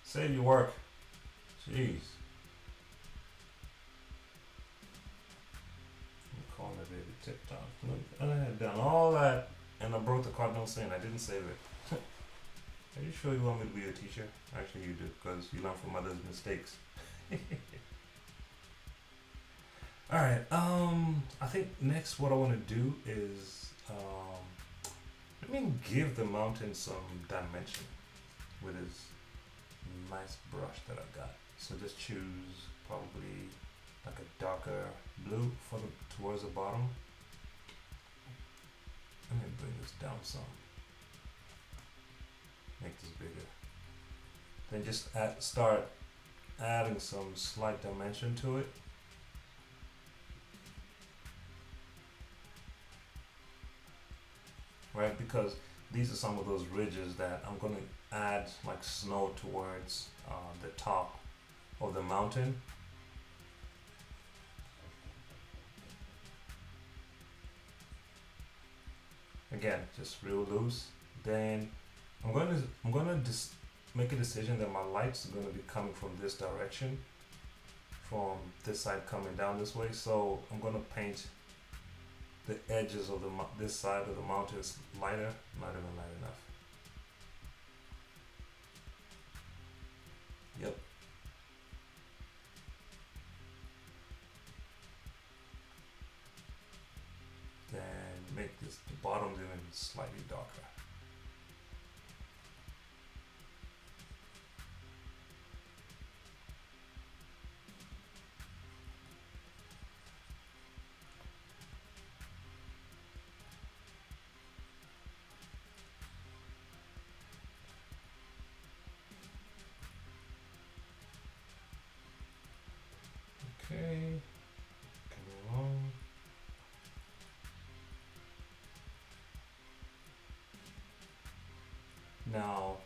Save your work. Jeez. I'm calling it baby TikTok. Look, I had done all that and I broke the cardinal sin. I didn't save it. Are you sure you want me to be a teacher? Actually, you do, because you learn from others' mistakes. All right. I think next what I want to do is let me give the mountain some dimension with this nice brush that I got. So just choose probably like a darker blue for the towards the bottom. Let me bring this down some. Make this bigger. Then just start adding some slight dimension to it. Right, because these are some of those ridges that I'm going to add like snow towards the top of the mountain. Again, just real loose. Then I'm gonna just make a decision that my light's are gonna be coming from this direction, from this side coming down this way. So I'm gonna paint the edges of this side of the mountains lighter, not even light enough. Yep. Then make this the bottom even slightly darker. Okay, come along. Now,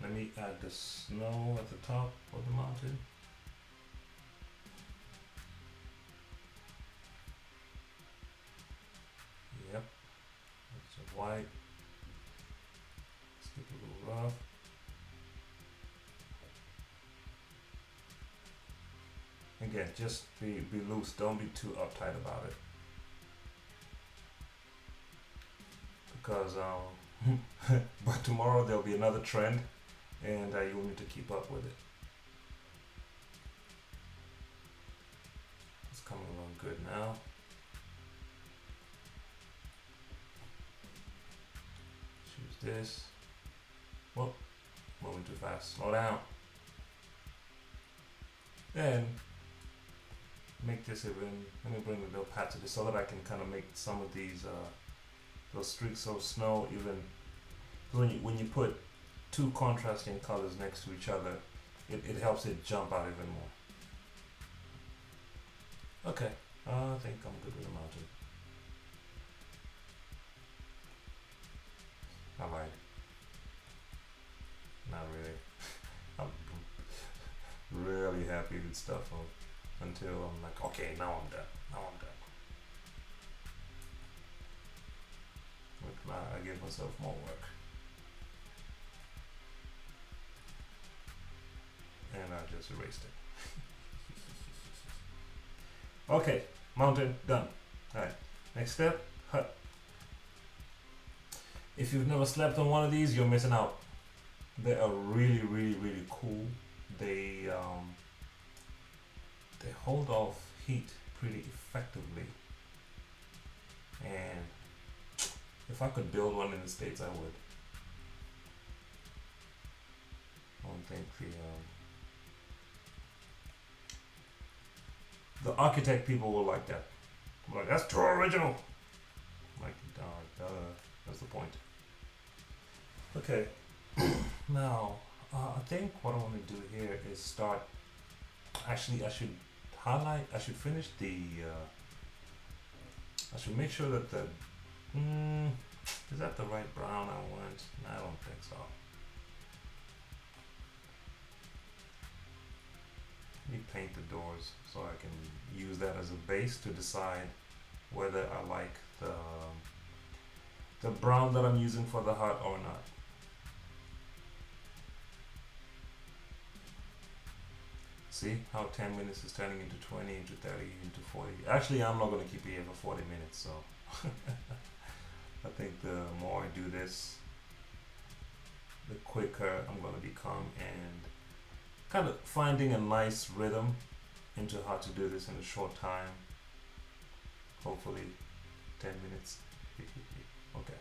let me add the snow at the top of the mountain. Yep, it's a white. Let's keep it a little rough. Again, just be loose. Don't be too uptight about it, because but tomorrow there'll be another trend, and you'll need to keep up with it. It's coming along good now. Choose this. Whoop, moving too fast. Slow down. Then make this even, let me bring a little patch of this so that I can kind of make some of these those streaks of snow even, when you put two contrasting colors next to each other, it helps it jump out even more. Okay, I think I'm good with the mountain. I lied. Not really. I'm really happy with stuff until I'm like, okay, now I'm done. Now I'm done. Look, I give myself more work. And I just erased it. Okay, mountain done. Alright, next step, hut. If you've never slept on one of these, you're missing out. They are really, really, really cool. They hold off heat pretty effectively, and if I could build one in the States, I would. I don't think the architect people will like that. I'm like, that's too original. I'm like, that's the point. Okay, now I think what I want to do here is start. Actually, I should highlight. I should finish the. I should make sure that the. Is that the right brown I want? No, I don't think so. Let me paint the doors so I can use that as a base to decide whether I like the brown that I'm using for the hut or not. See how 10 minutes is turning into 20, into 30, into 40. Actually, I'm not going to keep you here for 40 minutes, so I think the more I do this, the quicker I'm going to become, and kind of finding a nice rhythm into how to do this in a short time. Hopefully 10 minutes. Okay.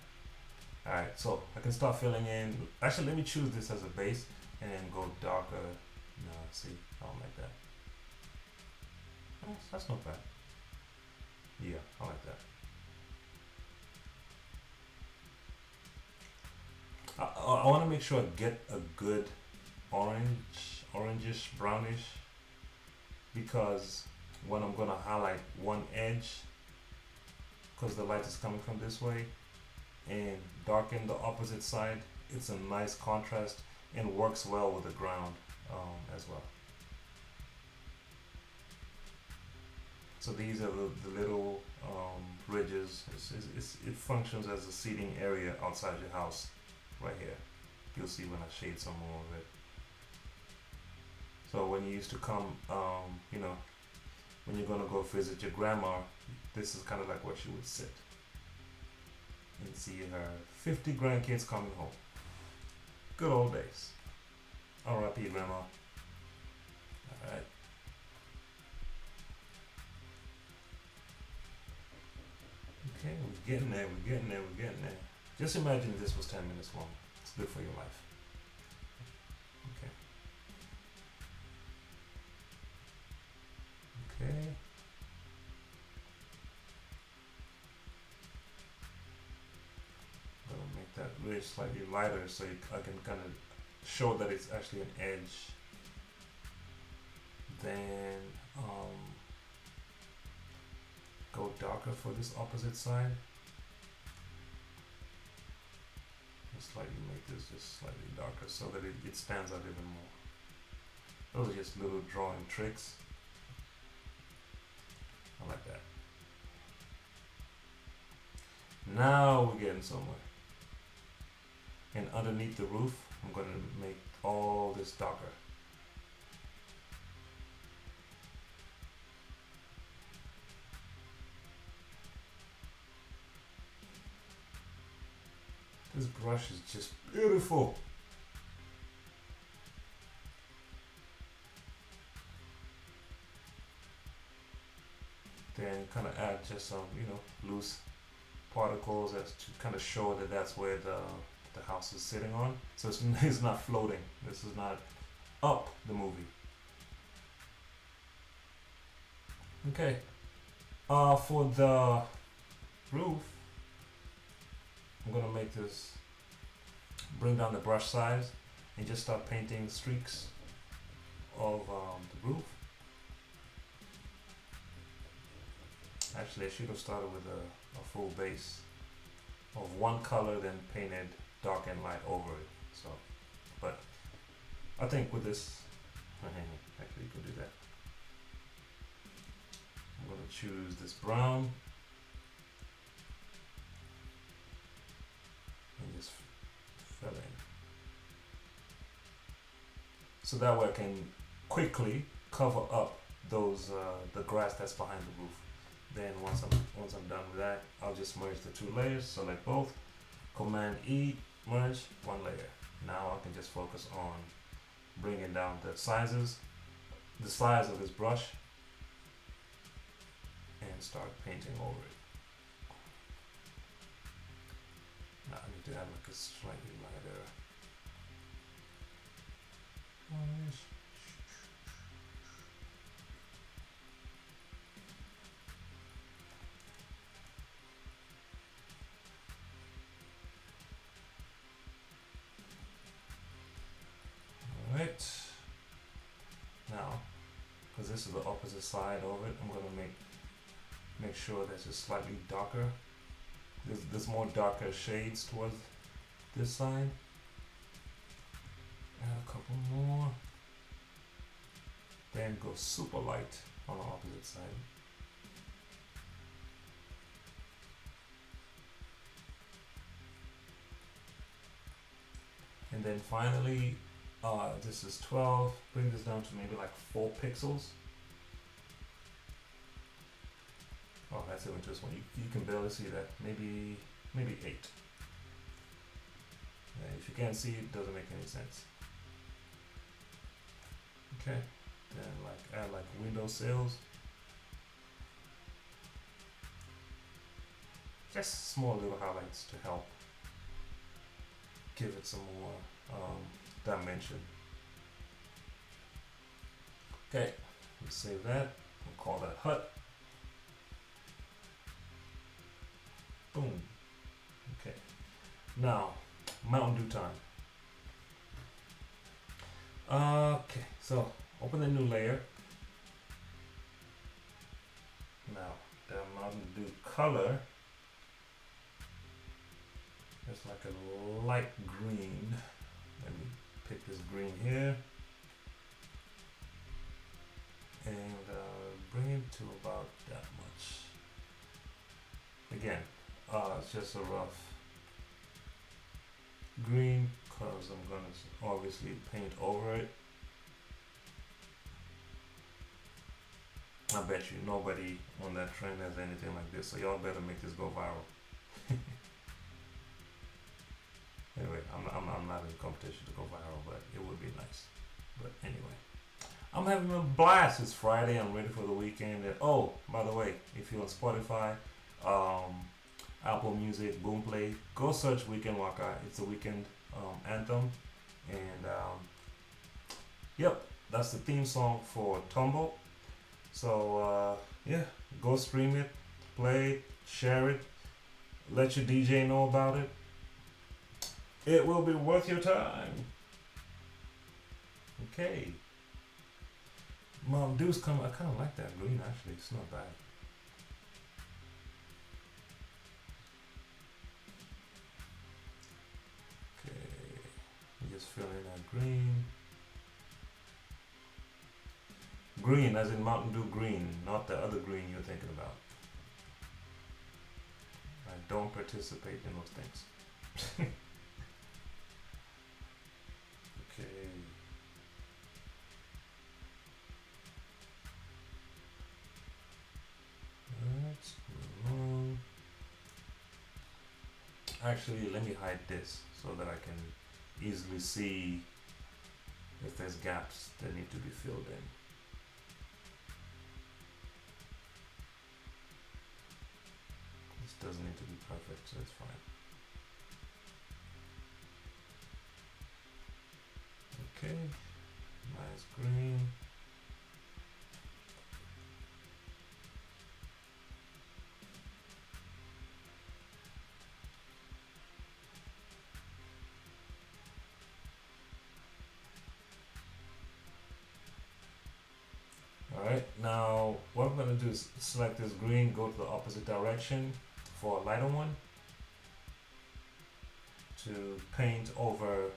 Alright, so I can start filling in. Actually, let me choose this as a base and then go darker. No, see, I don't like that. That's not bad. Yeah, I like that. I want to make sure I get a good orangish, brownish, because when I'm going to highlight one edge, because the light is coming from this way, and darken the opposite side, it's a nice contrast and works well with the ground as well. So these are the little ridges. It functions as a seating area outside your house, right here. You'll see when I shade some more of it. So when you used to come, when you're gonna go visit your grandma, this is kind of like where she would sit and see her 50 grandkids coming home. Good old days. R.I.P. Grandma. Alright. Okay, we're getting there. Just imagine this was 10 minutes long. It's good for your life. Okay. Gonna make that ridge slightly lighter so I can kind of show that it's actually an edge. Then go darker for this opposite side. Just slightly make this just slightly darker so that it stands out even more. Those are just little drawing tricks. I like that. Now we're getting somewhere. And underneath the roof, I'm going to make all this darker. This brush is just beautiful. Then kind of add just some, loose particles as to kind of show that that's where the house is sitting on. So it's not floating. This is not up the movie. Okay. For the roof, I'm gonna make this, bring down the brush size and just start painting streaks of the roof. Actually, I should have started with a full base of one color, then painted dark and light over it. So, but I think with this, actually you could do that. I'm gonna choose this brown and just fill in. So that way I can quickly cover up those the grass that's behind the roof. Then once I'm done with that, I'll just merge the two layers, select both, Command E, merge one layer. Now I can just focus on bringing down the size of this brush, and start painting over it. Now I need to add like a slightly lighter orange. Alright, now, because this is the opposite side of it, I'm going to make sure that it's slightly darker. There's more darker shades towards this side. Add a couple more. Then go super light on the opposite side. And then finally, This is 12. Bring this down to maybe like 4 pixels. Oh, that's even just one. You can barely see that. Maybe 8. And if you can't see it, doesn't make any sense. Okay. Then like add like window sills. Just small little highlights to help give it some more dimension. Okay, let's save that. We'll call that hut. Boom. Okay. Now, Mountain Dew time. Okay, so open a new layer. Now, the Mountain Dew color is like a light green. Let me pick this green here. And bring it to about that much. Again, it's just a rough green because I'm going to obviously paint over it. I bet you nobody on that trend has anything like this, so y'all better make this go viral. Anyway, I'm not in competition to go viral, but it would be nice. But anyway, I'm having a blast. It's Friday. I'm ready for the weekend. And oh, by the way, if you're on Spotify, Apple Music, Boomplay, go search Weekend Waka. It's a weekend anthem. And yep, that's the theme song for Tombo. So yeah, go stream it, play it, share it, let your DJ know about it. It will be worth your time. Okay. Mountain Dew's coming. I kind of like that green actually. It's not bad. Okay. Just fill in that green. Green as in Mountain Dew green, not the other green you're thinking about. I don't participate in those things. Okay. Let's move on. Actually, let me hide this so that I can easily see if there's gaps that need to be filled in. This doesn't need to be perfect, so it's fine. Okay, nice green. Alright, now what I'm going to do is select this green, go to the opposite direction for a lighter one to paint over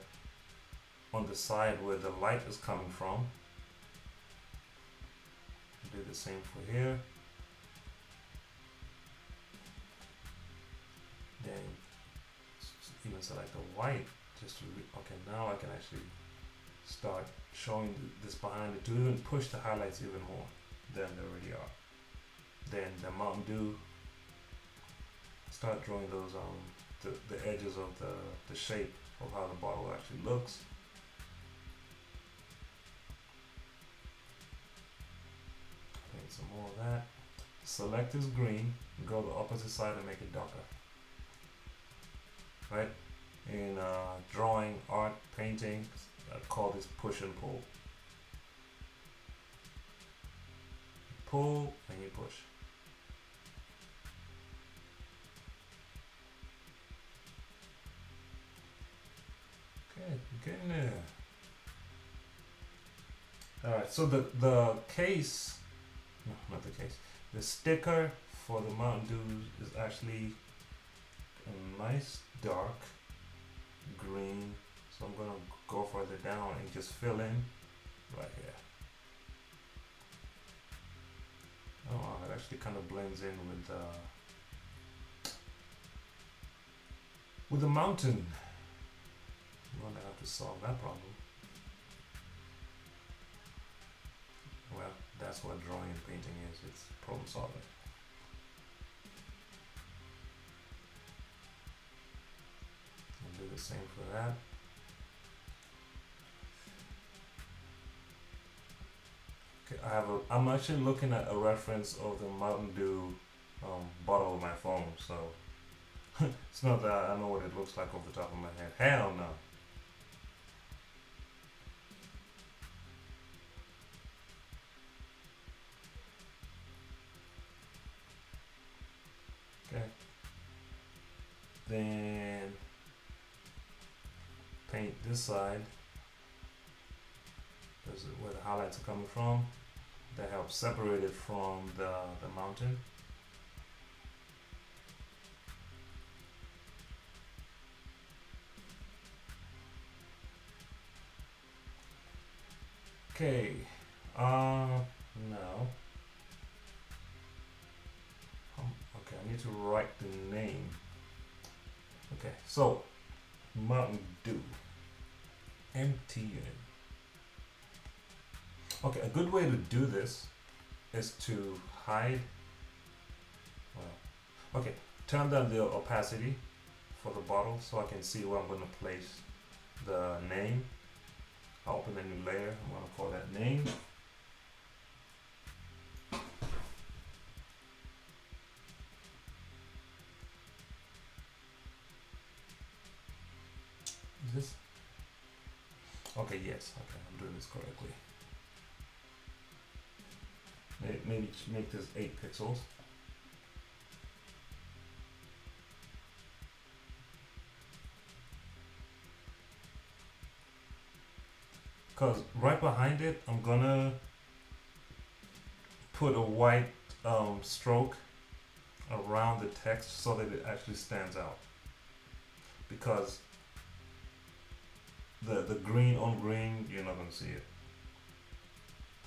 on the side where the light is coming from. Do the same for here. Then even select the white just to okay, now I can actually start showing this behind it to even push the highlights even more than they already are. Then the Mountain Dew, start drawing those the edges of the shape of how the bottle actually looks. Paint some more of that. Select this green, go the opposite side and make it darker. Right? In drawing, art, painting, I call this push and pull. You pull and you push. Okay, you're getting there. Alright, so the case, no, not the case, the sticker for the Mountain Dew is actually a nice dark green. So I'm gonna go further down and just fill in right here. Oh, it actually kind of blends in with the mountain. I'm gonna have to solve that problem. That's what drawing and painting is. It's problem solving. I'll do the same for that. Okay, I'm actually looking at a reference of the Mountain Dew bottle of my phone, so it's not that I know what it looks like off the top of my head. Hell no. Okay. Then paint this side. This is where the highlights are coming from. That helps separate it from the mountain. Okay, now, okay, I need to write the name. Okay, so Mountain Dew, MTN. Okay, a good way to do this is to hide, well, okay, turn down the opacity for the bottle so I can see where I'm going to place the name. I'll open a new layer. I'm going to call that name. Is this? Okay, yes. Okay, I'm doing this correctly. Maybe make this 8 pixels. Because right behind it, I'm gonna put a white stroke around the text so that it actually stands out. Because the green on green, you're not gonna see it.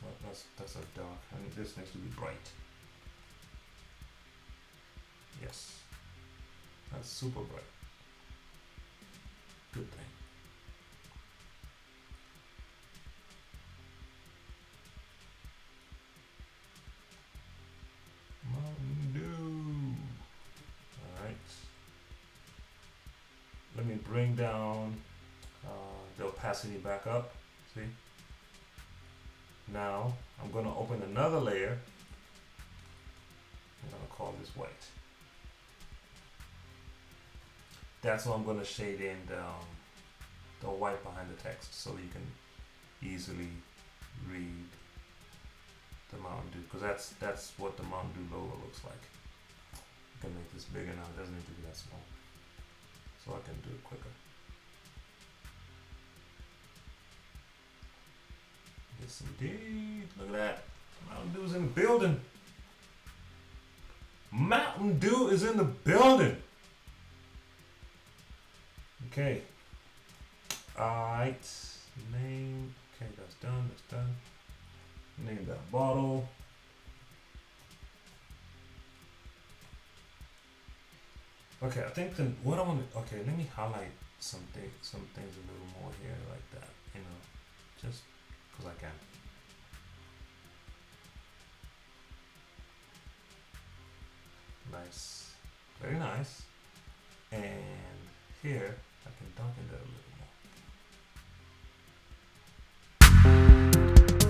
Well, that's a dark, and this needs to be bright. Yes, that's super bright. Good thing. Mountain Dew. All right. Let me bring down the opacity back up. See? Now I'm going to open another layer. I'm going to call this white. That's what I'm going to shade in the white behind the text so you can easily read the Mountain Dew, because that's what the Mountain Dew logo looks like. I can make this bigger now. It doesn't need to be that small, so I can do it quicker. Yes, indeed. Look at that. Mountain Dew is in the building. Mountain Dew is in the building. Okay. Alright. Name. Okay, that's done. That's done. Name that bottle. Okay, I think what I want to. Okay, let me highlight some things a little more here, like that. You know, just because I can. Nice, very nice. And here I can darken that a little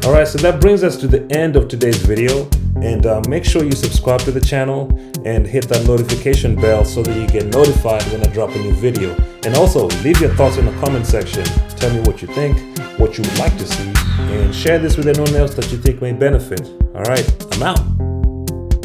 more. Alright, so that brings us to the end of today's video, and make sure you subscribe to the channel and hit that notification bell so that you get notified when I drop a new video. And also leave your thoughts in the comment section. Tell me what you think, what you would like to see, and share this with anyone else that you think may benefit. Alright, I'm out.